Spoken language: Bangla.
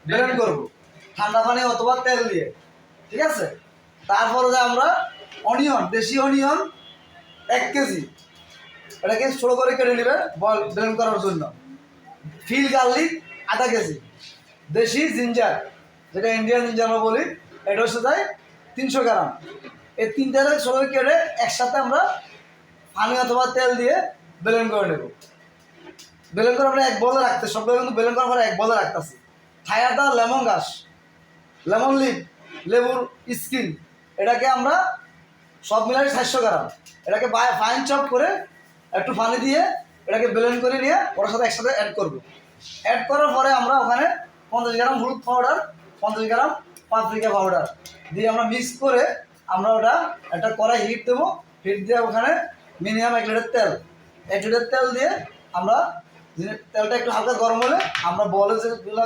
ব্লেন্ড করব ঠান্ডা পানি অথবা তেল দিয়ে, ঠিক আছে। তারপরে যে আমরা অনিয়ন, দেশি অনিয়ন 1 কেজি, এটাকে ছোট করে কেটে নেবে ব্লেন্ড করার জন্য। ফিল গার্লিক আধা কেজি, দেশি জিঞ্জার যেটা ইন্ডিয়ান জিঞ্জার আমরা বলি, এটা হচ্ছে তাই 300 গ্রাম। এই তিনটাকে ছোট করে কেটে একসাথে আমরা পানি অথবা তেল দিয়ে ব্লেন্ড করে নেব। ব্লেন্ড করে আমরা এক বলে রাখতে, সবগুলো কিন্তু ব্লেন্ড করার পরে এক বলে রাখতেছি। থায়াটা লেমন ঘাস, লেমন লিভ, লেবুর স্কিন, এটাকে আমরা সব মিলাই 700 গ্রাম। এটাকে ফাইন চপ করে একটু পানি দিয়ে এটাকে ব্লেন্ড করে নিয়ে ওর সাথে একসাথে অ্যাড করব। অ্যাড করার পরে আমরা ওখানে 50 গ্রাম হলুদ পাউডার, 50 গ্রাম পাপরিকা পাউডার দিয়ে আমরা মিক্স করে আমরা ওটা একটা কড়াই হিট দেবো। হিট দিয়ে ওখানে মিনিমাম 1 লিটার তেল, 1 লিটার তেল দিয়ে আমরা তেলটা একটু হালকা গরম হলে আমরা বলে যেগুলো